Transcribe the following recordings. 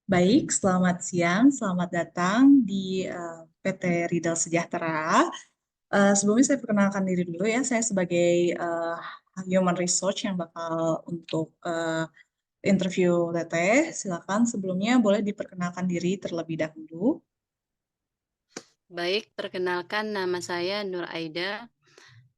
Baik, selamat siang, selamat datang di PT Ridal Sejahtera. Sebelumnya saya perkenalkan diri dulu ya, saya sebagai Human Resource yang bakal untuk interview Teteh. Silakan sebelumnya boleh diperkenalkan diri terlebih dahulu. Baik, perkenalkan nama saya Nur Aida,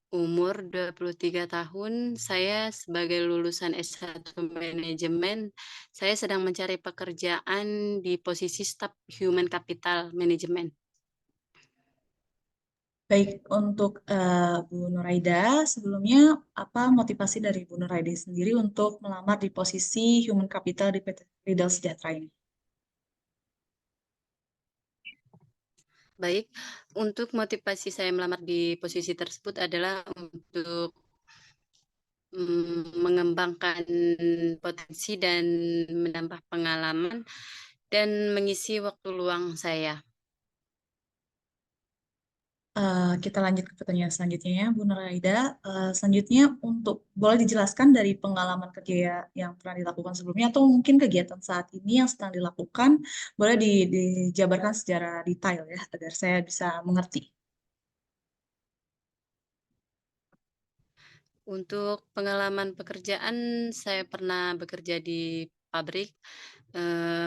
umur 23 tahun. Saya sebagai lulusan S1 Manajemen, saya sedang mencari pekerjaan di posisi staf Human Capital Management. Baik, untuk Bu Nuraida, sebelumnya apa motivasi dari Bu Nuraida sendiri untuk melamar di posisi Human Capital di PT Ridal Sejahtera ini? Baik, untuk motivasi saya melamar di posisi tersebut adalah untuk mengembangkan potensi dan menambah pengalaman dan mengisi waktu luang saya. Kita lanjut ke pertanyaan selanjutnya ya, Bu Nuraida. Selanjutnya untuk boleh dijelaskan dari pengalaman kerja yang pernah dilakukan sebelumnya atau mungkin kegiatan saat ini yang sedang dilakukan, boleh dijabarkan secara detail ya, agar saya bisa mengerti. Untuk pengalaman pekerjaan, saya pernah bekerja di pabrik,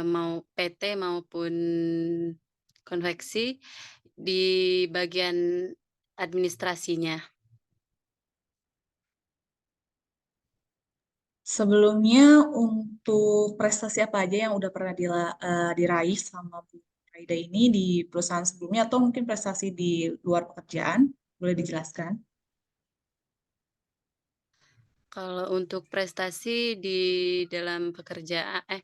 mau PT maupun konveksi, di bagian administrasinya. Sebelumnya untuk prestasi apa aja yang udah pernah diraih sama Bu Nuraida ini di perusahaan sebelumnya atau mungkin prestasi di luar pekerjaan, boleh dijelaskan? Kalau untuk prestasi di dalam pekerjaan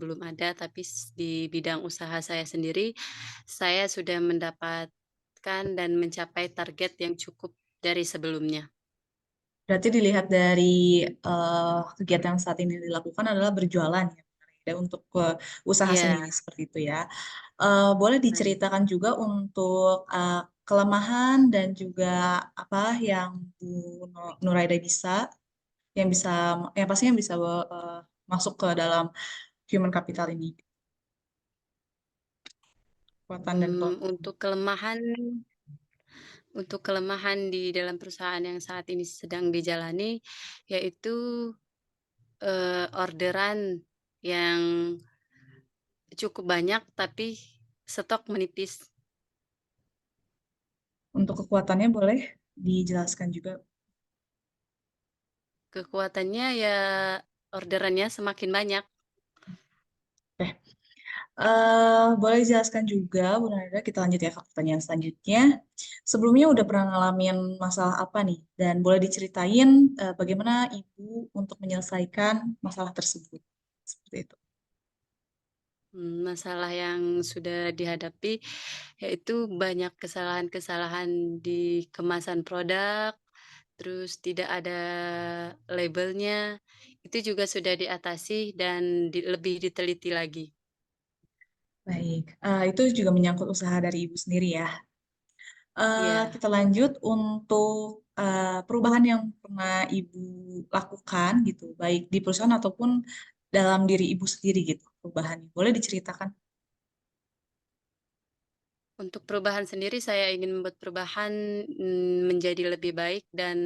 belum ada, tapi di bidang usaha saya sendiri, saya sudah mendapatkan dan mencapai target yang cukup dari sebelumnya. Berarti dilihat dari kegiatan yang saat ini dilakukan adalah berjualan ya, dan untuk usaha sendiri Iya, seperti itu ya. Boleh baik. diceritakan juga untuk kelemahan dan juga apa yang Bu Nuraida bisa, yang bisa, yang pastinya bisa masuk ke dalam human capital ini, kekuatan dan kelemahan. Untuk kelemahan di dalam perusahaan yang saat ini sedang dijalani, yaitu, orderan yang cukup banyak tapi stok menipis. Untuk kekuatannya boleh dijelaskan juga. Kekuatannya ya orderannya semakin banyak. Oke. Boleh dijelaskan juga, Bu Nada, kita lanjut ya ke pertanyaan selanjutnya. Sebelumnya udah pernah ngalamin masalah apa nih? Dan boleh diceritain bagaimana Ibu untuk menyelesaikan masalah tersebut. Seperti itu. Masalah yang sudah dihadapi yaitu banyak kesalahan-kesalahan di kemasan produk, terus tidak ada labelnya, itu juga sudah diatasi dan lebih diteliti lagi. Baik, itu juga menyangkut usaha dari Ibu sendiri ya. Iya, Kita lanjut untuk perubahan yang pernah Ibu lakukan gitu, baik di perusahaan ataupun dalam diri Ibu sendiri gitu, perubahannya. Boleh diceritakan? untuk perubahan sendiri saya ingin membuat perubahan, menjadi lebih baik dan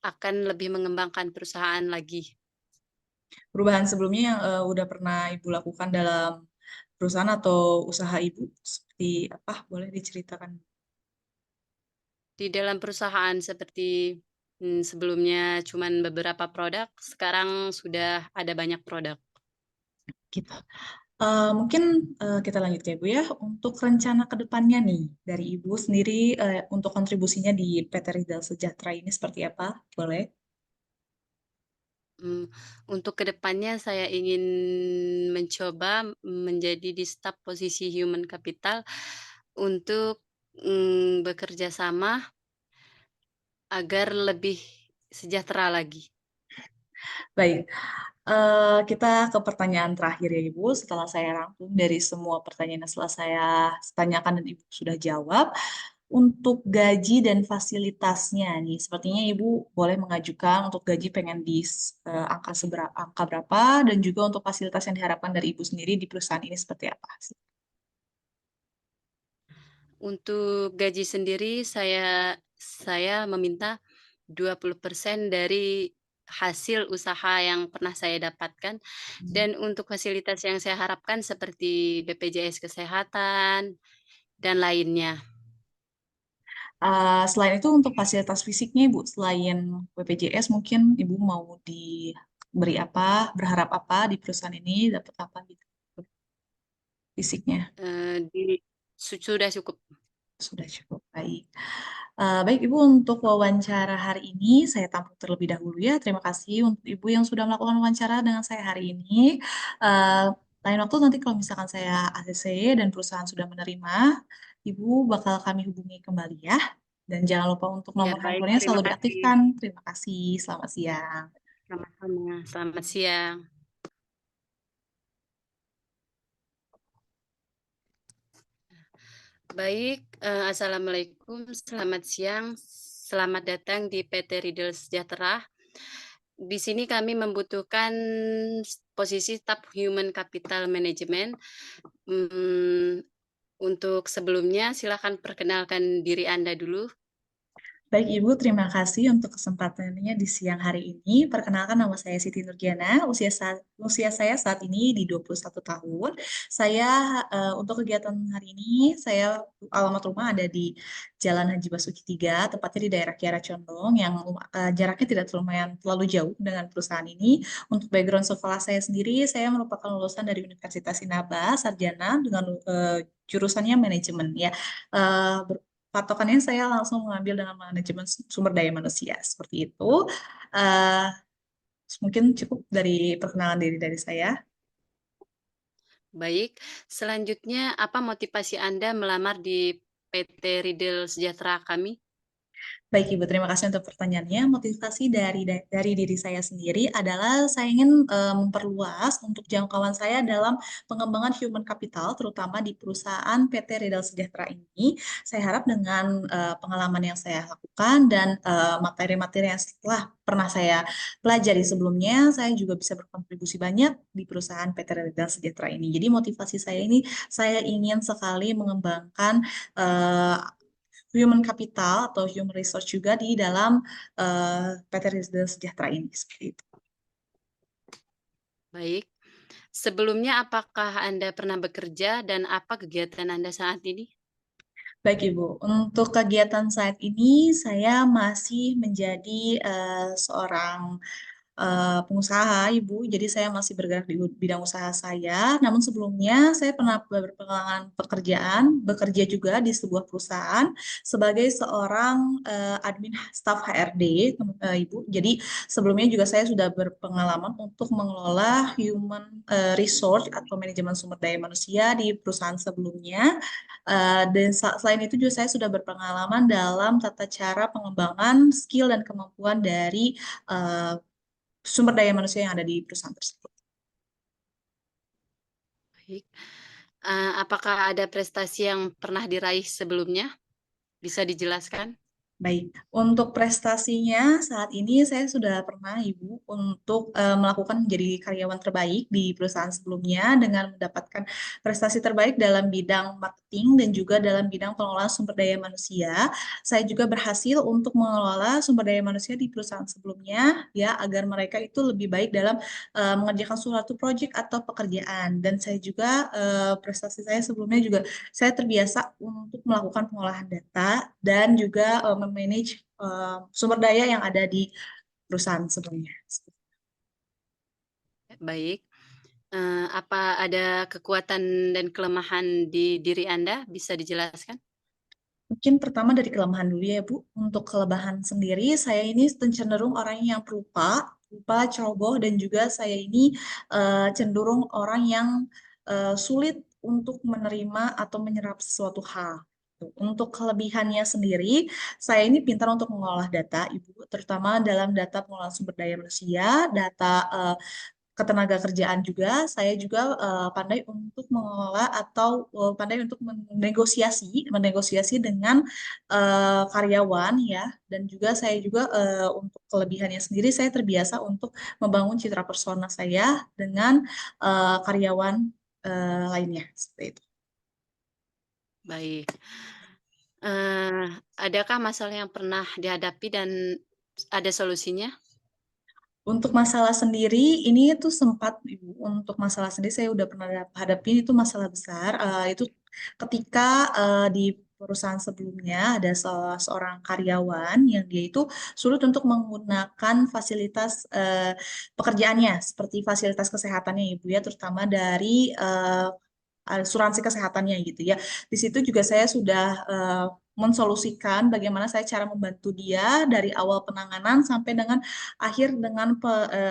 akan lebih mengembangkan perusahaan lagi. Perubahan sebelumnya yang udah pernah Ibu lakukan dalam perusahaan atau usaha Ibu seperti apa? Boleh diceritakan Di dalam perusahaan seperti, sebelumnya cuman beberapa produk, sekarang sudah ada banyak produk. gitu. Mungkin kita lanjut ya Bu ya. Untuk rencana ke depannya nih dari Ibu sendiri untuk kontribusinya di PT Rizal Sejahtera ini seperti apa? Boleh? Mmm, untuk kedepannya saya ingin mencoba menjadi di staf posisi human capital untuk, bekerja sama agar lebih sejahtera lagi. Baik, kita ke pertanyaan terakhir ya Ibu. Setelah saya rangkum dari semua pertanyaan yang setelah saya tanyakan dan Ibu sudah jawab, Untuk gaji dan fasilitasnya nih, sepertinya Ibu boleh mengajukan untuk gaji pengen di angka berapa dan juga untuk fasilitas yang diharapkan dari Ibu sendiri di perusahaan ini seperti apa sih? Untuk gaji sendiri saya meminta 20% dari hasil usaha yang pernah saya dapatkan, dan untuk fasilitas yang saya harapkan seperti BPJS kesehatan dan lainnya. Selain itu untuk fasilitas fisiknya Ibu, selain BPJS mungkin Ibu mau diberi apa, berharap apa di perusahaan ini, dapat apa gitu fisiknya. Di sudah cukup. Sudah cukup baik. Baik Ibu, untuk wawancara hari ini saya tampung terlebih dahulu ya. Terima kasih untuk Ibu yang sudah melakukan wawancara dengan saya hari ini. Eh, Lain waktu nanti kalau misalkan saya ACC dan perusahaan sudah menerima, Ibu bakal kami hubungi kembali ya. Dan jangan lupa untuk Ya nomor baik, handphonenya terima selalu kasih. diaktifkan. Terima kasih. Selamat siang. Sama-sama, selamat siang. Baik, assalamualaikum, selamat siang, selamat datang di PT Riddle Sejahtera. Di sini kami membutuhkan posisi staf Human Capital Management. Untuk sebelumnya silakan perkenalkan diri Anda dulu. Baik Ibu, terima kasih untuk kesempatannya di siang hari ini. Perkenalkan nama saya Siti Nurjana, usia saya saat ini di 21 tahun. Saya untuk kegiatan hari ini, saya alamat rumah ada di Jalan Haji Basuki 3, tepatnya di daerah Kiara Condong, yang jaraknya tidak terlalu jauh dengan perusahaan ini. Untuk background sekolah saya sendiri, saya merupakan lulusan dari Universitas Inaba, sarjana dengan jurusannya manajemen ya. Eh, Patokannya saya langsung mengambil dengan manajemen sumber daya manusia seperti itu. Eh, Mungkin cukup dari perkenalan diri dari saya. Baik, selanjutnya apa motivasi Anda melamar di PT Riddle Sejahtera kami? Baik Ibu, terima kasih untuk pertanyaannya. Motivasi dari diri saya sendiri adalah saya ingin memperluas untuk jangkauan saya dalam pengembangan human capital, terutama di perusahaan PT Riddle Sejahtera ini. Saya harap dengan pengalaman yang saya lakukan dan materi-materi yang setelah pernah saya pelajari sebelumnya, saya juga bisa berkontribusi banyak di perusahaan PT Riddle Sejahtera ini. Jadi motivasi saya ini, saya ingin sekali mengembangkan eh, human capital atau human resource juga di dalam PT Riddle Sejahtera ini seperti itu. Baik, sebelumnya apakah Anda pernah bekerja dan apa kegiatan Anda saat ini? Baik Ibu, untuk kegiatan saat ini saya masih menjadi seorang pengusaha, Ibu. Jadi saya masih bergerak di bidang usaha saya. Namun sebelumnya saya pernah berpengalaman pekerjaan, bekerja juga di sebuah perusahaan sebagai seorang admin staf HRD, Ibu. Jadi sebelumnya juga saya sudah berpengalaman untuk mengelola human resource atau manajemen sumber daya manusia di perusahaan sebelumnya. Dan selain itu juga saya sudah berpengalaman dalam tata cara pengembangan skill dan kemampuan dari eh, sumber daya manusia yang ada di perusahaan tersebut. Baik, apakah ada prestasi yang pernah diraih sebelumnya? Bisa dijelaskan? Baik, untuk prestasinya saat ini saya sudah pernah Ibu untuk melakukan menjadi karyawan terbaik di perusahaan sebelumnya dengan mendapatkan prestasi terbaik dalam bidang marketing dan juga dalam bidang pengelolaan sumber daya manusia. Saya juga berhasil untuk mengelola sumber daya manusia di perusahaan sebelumnya ya agar mereka itu lebih baik dalam mengerjakan suatu proyek atau pekerjaan. Dan saya juga prestasi saya sebelumnya juga saya terbiasa untuk melakukan pengolahan data dan juga memanage sumber daya yang ada di perusahaan sebelumnya. Baik, apa ada kekuatan dan kelemahan di diri Anda? Bisa dijelaskan? Mungkin pertama dari kelemahan dulu ya Bu. Untuk kelebihan sendiri, saya ini cenderung orang yang pelupa, lupa, ceroboh, dan juga saya ini cenderung orang yang sulit untuk menerima atau menyerap sesuatu hal. Untuk kelebihannya sendiri, saya ini pintar untuk mengolah data, Ibu, terutama dalam data pengolahan sumber daya manusia, data ketenaga kerjaan juga, saya juga pandai untuk mengelola atau pandai untuk menegosiasi dengan karyawan ya, dan juga saya juga untuk kelebihannya sendiri saya terbiasa untuk membangun citra persona saya dengan karyawan lainnya seperti itu. Baik. Adakah masalah yang pernah dihadapi dan ada solusinya? Untuk masalah sendiri, ini tuh sempat Ibu, untuk masalah sendiri saya udah pernah hadapin itu masalah besar. Itu ketika di perusahaan sebelumnya ada seorang karyawan yang dia itu sulit untuk menggunakan fasilitas pekerjaannya, seperti fasilitas kesehatannya Ibu ya, terutama dari asuransi kesehatannya gitu ya. Di situ juga saya sudah mensolusikan bagaimana saya cara membantu dia dari awal penanganan sampai dengan akhir dengan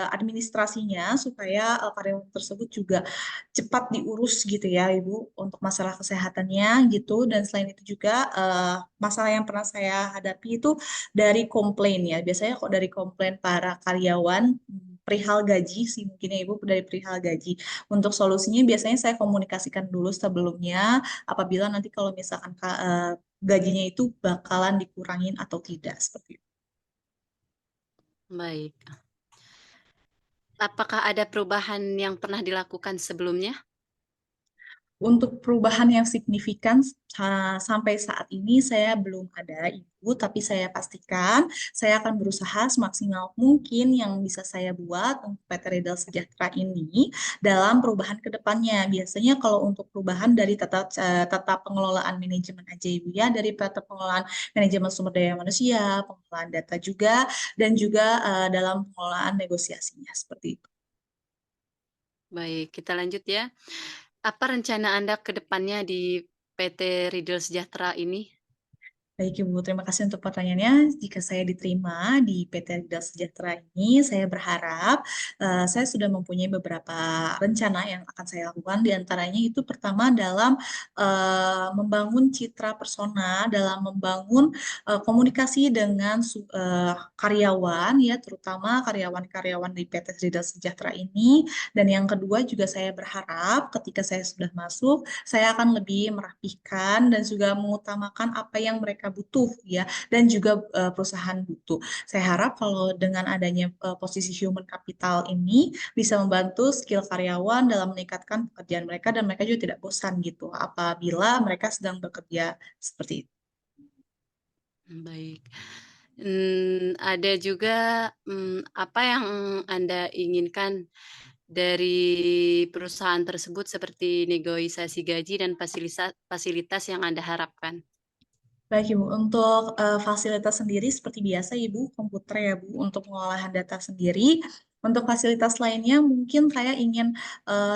administrasinya supaya karyawan tersebut juga cepat diurus gitu ya Ibu untuk masalah kesehatannya gitu, dan selain itu juga masalah yang pernah saya hadapi itu dari komplain ya. Biasanya kok dari komplain para karyawan perihal gaji sih mungkin ya Ibu, dari perihal gaji. Untuk solusinya biasanya saya komunikasikan dulu sebelumnya apabila nanti kalau misalkan gajinya itu bakalan dikurangin atau tidak seperti itu. Baik. Apakah ada perubahan yang pernah dilakukan sebelumnya? Untuk perubahan yang signifikan sampai saat ini saya belum ada Ibu, tapi saya pastikan saya akan berusaha semaksimal mungkin yang bisa saya buat untuk PT Riddle Sejahtera ini dalam perubahan ke depannya. Biasanya kalau untuk perubahan dari tata pengelolaan manajemen aja Ibu ya, dari tata pengelolaan manajemen sumber daya manusia, pengelolaan data juga, dan juga dalam pengelolaan negosiasinya seperti itu. Baik, kita lanjut ya. Apa rencana Anda ke depannya di PT Riddle Sejahtera ini? Baik Ibu, terima kasih untuk pertanyaannya. Jika saya diterima di PT Liga Sejahtera ini, saya berharap saya sudah mempunyai beberapa rencana yang akan saya lakukan. Di antaranya itu pertama dalam membangun citra persona, dalam membangun komunikasi dengan karyawan, ya terutama karyawan-karyawan di PT Liga Sejahtera ini. Dan yang kedua juga saya berharap ketika saya sudah masuk, saya akan lebih merapihkan dan juga mengutamakan apa yang mereka butuh ya, dan juga perusahaan butuh. Saya harap kalau dengan adanya posisi human capital ini bisa membantu skill karyawan dalam meningkatkan pekerjaan mereka, dan mereka juga tidak bosan gitu apabila mereka sedang bekerja seperti itu. Baik. Ada juga, apa yang Anda inginkan dari perusahaan tersebut seperti negosiasi gaji dan fasilitas yang Anda harapkan? Baik Ibu, untuk fasilitas sendiri seperti biasa Ibu, komputer ya Bu, untuk pengolahan data sendiri. Untuk fasilitas lainnya mungkin saya ingin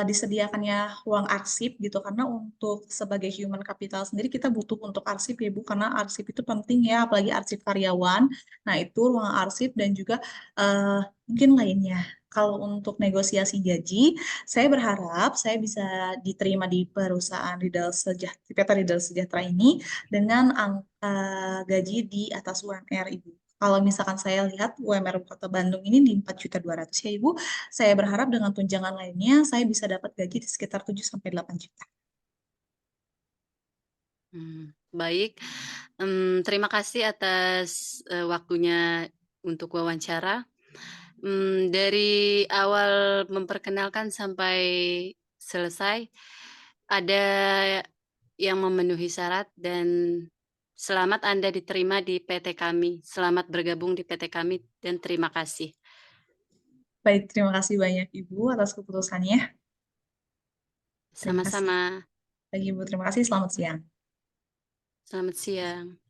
disediakannya ruang arsip gitu, karena untuk sebagai human capital sendiri kita butuh untuk arsip ya Bu, karena arsip itu penting ya, apalagi arsip karyawan. Nah itu ruang arsip dan juga eh, mungkin lainnya. Kalau untuk negosiasi gaji, saya berharap saya bisa diterima di perusahaan Riddle Sejahtera, PT Riddle Sejahtera ini dengan angka gaji di atas UMR Ibu. Kalau misalkan saya lihat UMR Kota Bandung ini di 4.200.000 ya Ibu, saya berharap dengan tunjangan lainnya saya bisa dapat gaji di sekitar 7 sampai 8 juta. Baik, terima kasih atas, waktunya untuk wawancara. Dari awal memperkenalkan sampai selesai, ada yang memenuhi syarat dan selamat Anda diterima di PT kami. Selamat bergabung di PT kami dan terima kasih. Baik, terima kasih banyak Ibu atas keputusannya. Terima kasih. Sama-sama, Bagi Ibu, terima kasih. Selamat siang. selamat siang.